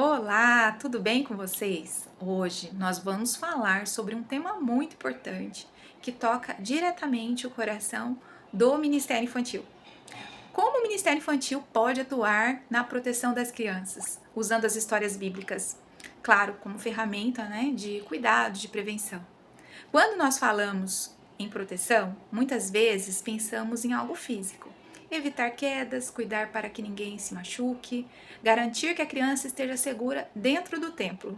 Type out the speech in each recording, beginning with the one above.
Olá, tudo bem com vocês? Hoje nós vamos falar sobre um tema muito importante que toca diretamente o coração do Ministério Infantil. Como o Ministério Infantil pode atuar na proteção das crianças, usando as histórias bíblicas? Claro, como ferramenta, de cuidado, de prevenção. Quando nós falamos em proteção, muitas vezes pensamos em algo físico. Evitar quedas, cuidar para que ninguém se machuque, garantir que a criança esteja segura dentro do templo.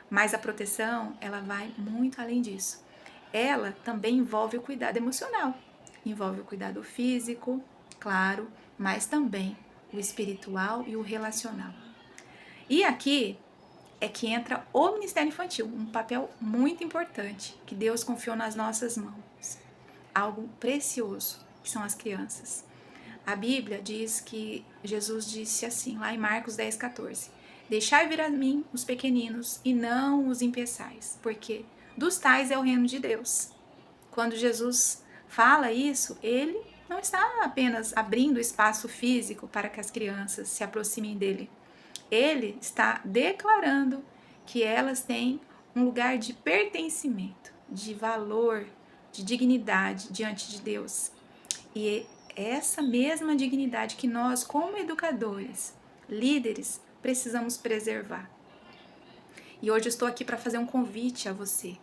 Mas a proteção, ela vai muito além disso. Ela também envolve o cuidado emocional, envolve o cuidado físico, claro, mas também o espiritual e o relacional. E aqui é que entra o Ministério Infantil, um papel muito importante que Deus confiou nas nossas mãos. Algo precioso, que são as crianças. A Bíblia diz que Jesus disse assim, lá em Marcos 10,14: Deixai vir a mim os pequeninos e não os impeçais, porque dos tais é o reino de Deus. Quando Jesus fala isso, ele não está apenas abrindo espaço físico para que as crianças se aproximem dele. Ele está declarando que elas têm um lugar de pertencimento, de valor, de dignidade diante de Deus. E é essa mesma dignidade que nós, como educadores, líderes, precisamos preservar. E hoje eu estou aqui para fazer um convite a você,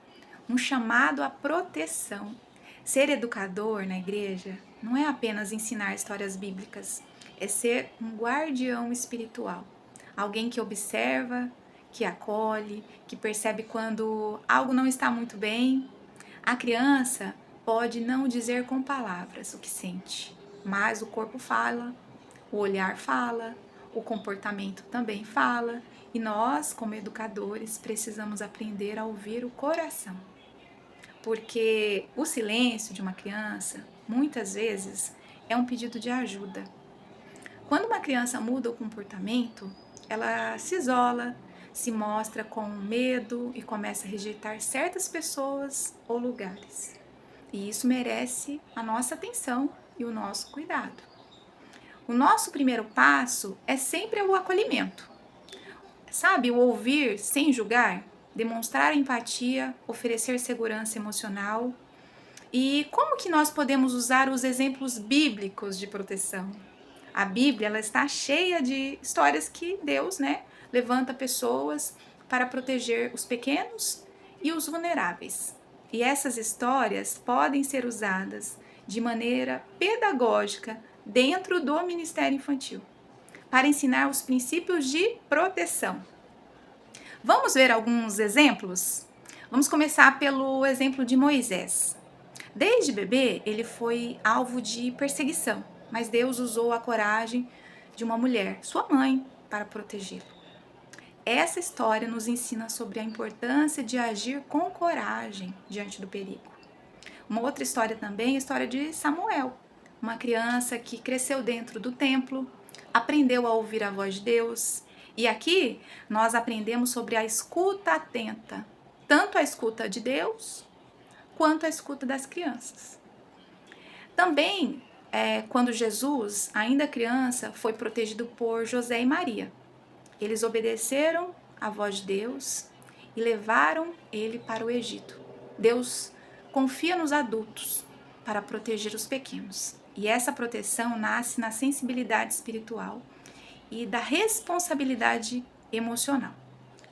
um chamado à proteção. Ser educador na igreja não é apenas ensinar histórias bíblicas, é ser um guardião espiritual. Alguém que observa, que acolhe, que percebe quando algo não está muito bem. A criança pode não dizer com palavras o que sente, mas o corpo fala, o olhar fala, o comportamento também fala, e nós, como educadores, precisamos aprender a ouvir o coração. Porque o silêncio de uma criança, muitas vezes, é um pedido de ajuda. Quando uma criança muda o comportamento, ela se isola, se mostra com medo e começa a rejeitar certas pessoas ou lugares. E isso merece a nossa atenção e o nosso cuidado. O nosso primeiro passo é sempre o acolhimento. Sabe, o ouvir sem julgar, demonstrar empatia, oferecer segurança emocional. E como que nós podemos usar os exemplos bíblicos de proteção? A Bíblia, ela está cheia de histórias que Deus, levanta pessoas para proteger os pequenos e os vulneráveis. E essas histórias podem ser usadas de maneira pedagógica dentro do Ministério Infantil, para ensinar os princípios de proteção. Vamos ver alguns exemplos? Vamos começar pelo exemplo de Moisés. Desde bebê, ele foi alvo de perseguição, mas Deus usou a coragem de uma mulher, sua mãe, para protegê-lo. Essa história nos ensina sobre a importância de agir com coragem diante do perigo. Uma outra história também é a história de Samuel, uma criança que cresceu dentro do templo, aprendeu a ouvir a voz de Deus. E aqui nós aprendemos sobre a escuta atenta, tanto a escuta de Deus quanto a escuta das crianças. Também, quando Jesus, ainda criança, foi protegido por José e Maria. Eles obedeceram à voz de Deus e levaram ele para o Egito. Deus confia nos adultos para proteger os pequenos. E essa proteção nasce na sensibilidade espiritual e da responsabilidade emocional.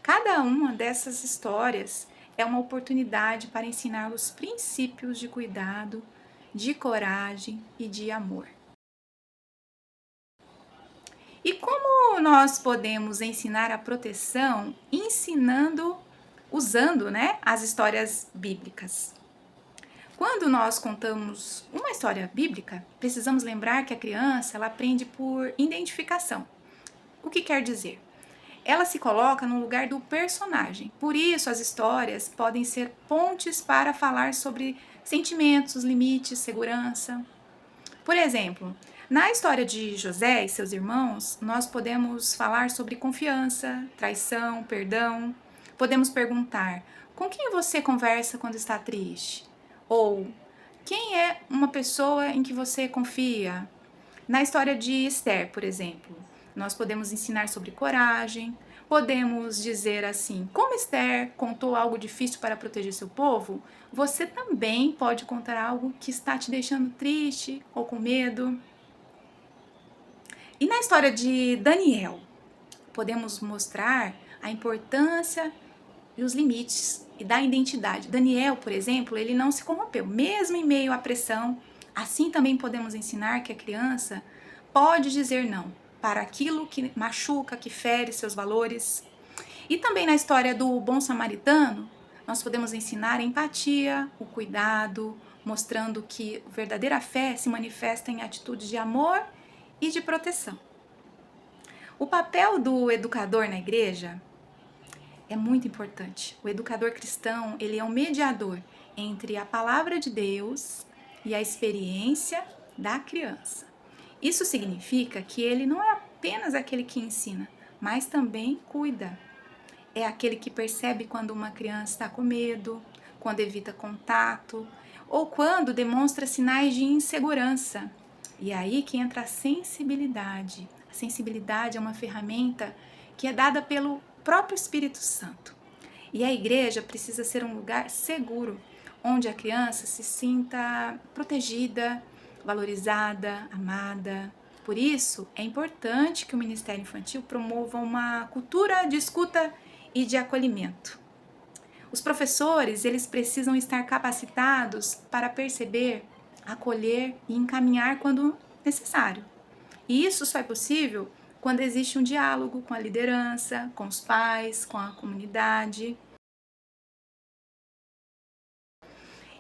Cada uma dessas histórias é uma oportunidade para ensinar os princípios de cuidado, de coragem e de amor. E como nós podemos ensinar a proteção usando, as histórias bíblicas? Quando nós contamos uma história bíblica, precisamos lembrar que a criança ela aprende por identificação. O que quer dizer? Ela se coloca no lugar do personagem. Por isso, as histórias podem ser pontes para falar sobre sentimentos, limites, segurança. Por exemplo, na história de José e seus irmãos, nós podemos falar sobre confiança, traição, perdão. Podemos perguntar: com quem você conversa quando está triste? Ou quem é uma pessoa em que você confia? Na história de Esther, por exemplo, nós podemos ensinar sobre coragem, podemos dizer assim: como Esther contou algo difícil para proteger seu povo, você também pode contar algo que está te deixando triste ou com medo. E na história de Daniel, podemos mostrar a importância e os limites e da identidade. Daniel, por exemplo, ele não se corrompeu, mesmo em meio à pressão. Assim também podemos ensinar que a criança pode dizer não para aquilo que machuca, que fere seus valores. E também na história do bom samaritano, nós podemos ensinar a empatia, o cuidado, mostrando que a verdadeira fé se manifesta em atitudes de amor e de proteção. O papel do educador na igreja é muito importante. O educador cristão, ele é um mediador entre a palavra de Deus e a experiência da criança. Isso significa que ele não é apenas aquele que ensina, mas também cuida. É aquele que percebe quando uma criança está com medo, quando evita contato ou quando demonstra sinais de insegurança. E é aí que entra a sensibilidade. A sensibilidade é uma ferramenta que é dada pelo próprio Espírito Santo. E a igreja precisa ser um lugar seguro, onde a criança se sinta protegida, valorizada, amada. Por isso, é importante que o Ministério Infantil promova uma cultura de escuta e de acolhimento. Os professores, eles precisam estar capacitados para perceber, acolher e encaminhar quando necessário. E isso só é possível quando existe um diálogo com a liderança, com os pais, com a comunidade.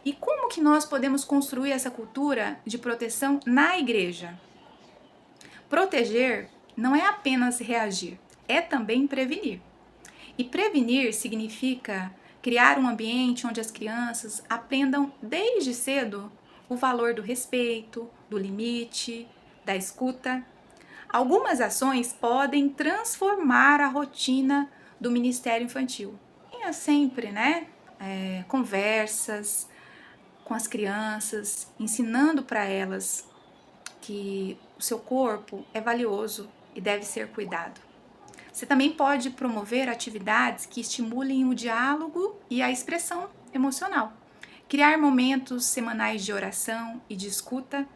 E como que nós podemos construir essa cultura de proteção na igreja? Proteger não é apenas reagir, é também prevenir. E prevenir significa criar um ambiente onde as crianças aprendam desde cedo o valor do respeito, do limite, da escuta. Algumas ações podem transformar a rotina do Ministério Infantil. Tenha sempre, conversas com as crianças, ensinando para elas que o seu corpo é valioso e deve ser cuidado. Você também pode promover atividades que estimulem o diálogo e a expressão emocional. Criar momentos semanais de oração e de escuta.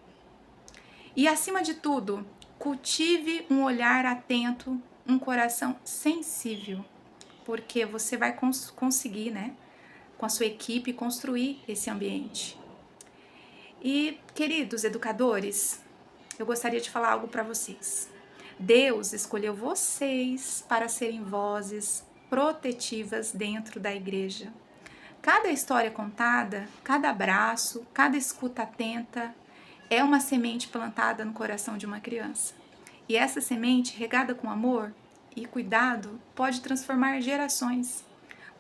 E, acima de tudo, cultive um olhar atento, um coração sensível, porque você vai conseguir, com a sua equipe, construir esse ambiente. E, queridos educadores, eu gostaria de falar algo para vocês. Deus escolheu vocês para serem vozes protetivas dentro da igreja. Cada história contada, cada abraço, cada escuta atenta é uma semente plantada no coração de uma criança. E essa semente, regada com amor e cuidado, pode transformar gerações.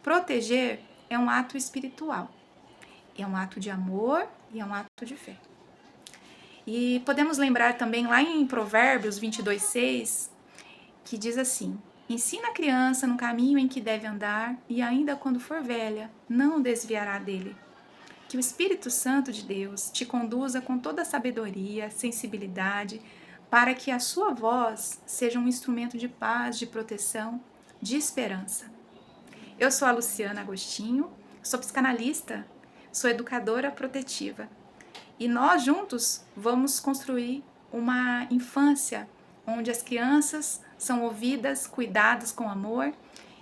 Proteger é um ato espiritual, é um ato de amor e é um ato de fé. E podemos lembrar também lá em Provérbios 22:6, que diz assim: ensina a criança no caminho em que deve andar e ainda quando for velha, não desviará dele. Que o Espírito Santo de Deus te conduza com toda a sabedoria, sensibilidade, para que a sua voz seja um instrumento de paz, de proteção, de esperança. Eu sou a Luciana Agostinho, sou psicanalista, sou educadora protetiva. E nós juntos vamos construir uma infância onde as crianças são ouvidas, cuidadas com amor.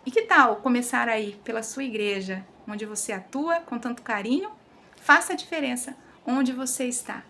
E que tal começar aí pela sua igreja, onde você atua com tanto carinho? Faça a diferença onde você está.